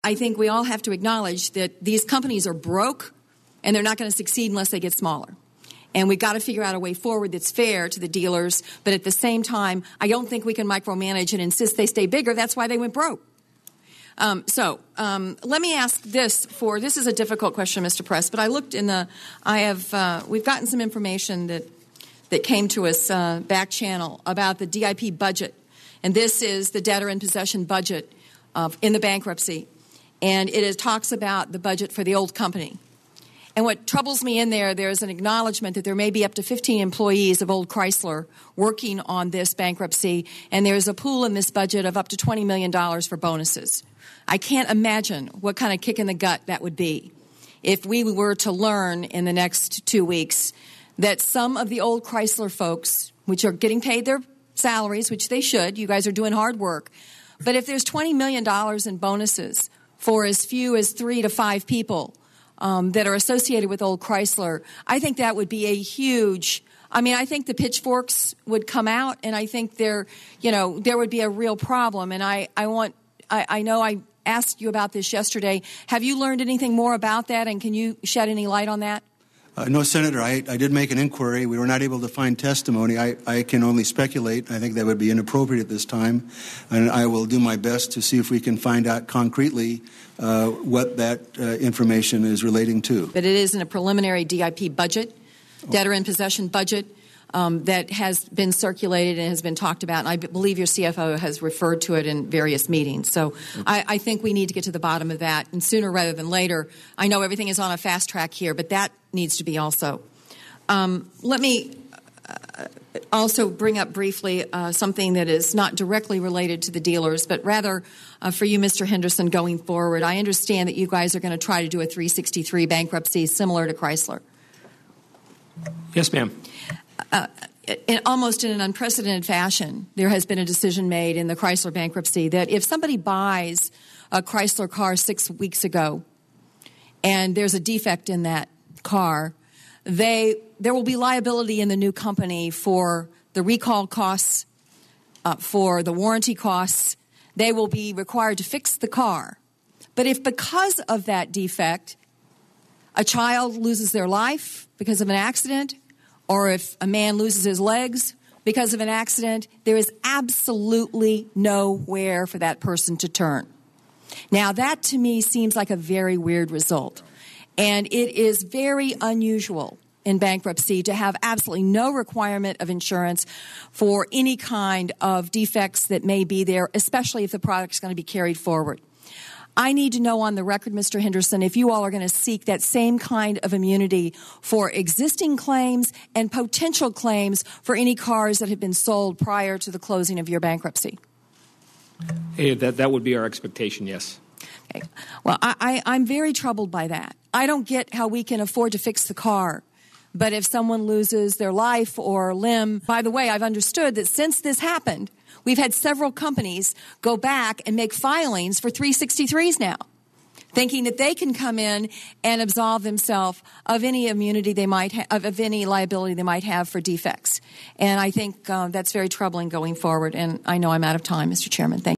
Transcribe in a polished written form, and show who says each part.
Speaker 1: I think we all have to acknowledge that these companies are broke and they're not going to succeed unless they get smaller. And we've got to figure out a way forward that's fair to the dealers. But at the same time, I don't think we can micromanage and insist they stay bigger. That's why they went broke. Let me ask this this is a difficult question, Mr. Press, but I looked we've gotten some information that came to us back channel about the DIP budget. And this is the debtor in possession budget in the bankruptcy. And it talks about the budget for the old company. And what troubles me in there's an acknowledgement that there may be up to 15 employees of old Chrysler working on this bankruptcy, and there's a pool in this budget of up to $20 million for bonuses. I can't imagine what kind of kick in the gut that would be if we were to learn in the next 2 weeks that some of the old Chrysler folks, which are getting paid their salaries, which they should, you guys are doing hard work, but if there's $20 million in bonuses for as few as 3 to 5 people that are associated with old Chrysler, I think that would be a huge, I think the pitchforks would come out, and I think there would be a real problem. And I know I asked you about this yesterday. Have you learned anything more about that, and can you shed any light on that?
Speaker 2: No, Senator, I did make an inquiry. We were not able to find testimony. I can only speculate. I think that would be inappropriate at this time. And I will do my best to see if we can find out concretely what that information is relating to.
Speaker 1: But it is in a preliminary DIP budget, debtor in possession budget, that has been circulated and has been talked about. And I believe your CFO has referred to it in various meetings. So I think we need to get to the bottom of that, and sooner rather than later. I know everything is on a fast track here, but that needs to be also. Let me also bring up briefly something that is not directly related to the dealers, but rather for you, Mr. Henderson, going forward. I understand that you guys are going to try to do a 363 bankruptcy similar to Chrysler.
Speaker 3: Yes, ma'am.
Speaker 1: Almost in an unprecedented fashion, there has been a decision made in the Chrysler bankruptcy that if somebody buys a Chrysler car 6 weeks ago and there's a defect in that car, there will be liability in the new company for the recall costs, for the warranty costs. They will be required to fix the car. But if because of that defect, a child loses their life because of an accident, or if a man loses his legs because of an accident, there is absolutely nowhere for that person to turn. Now, that to me seems like a very weird result. And it is very unusual in bankruptcy to have absolutely no requirement of insurance for any kind of defects that may be there, especially if the product is going to be carried forward. I need to know on the record, Mr. Henderson, if you all are going to seek that same kind of immunity for existing claims and potential claims for any cars that have been sold prior to the closing of your bankruptcy.
Speaker 3: Hey, that would be our expectation, yes.
Speaker 1: Okay. Well, I'm very troubled by that. I don't get how we can afford to fix the car. But if someone loses their life or limb, by the way, I've understood that since this happened, we've had several companies go back and make filings for 363s now, thinking that they can come in and absolve themselves of any immunity they might of any liability they might have for defects. And I think that's very troubling going forward. And I know I'm out of time, Mr. Chairman. Thank you.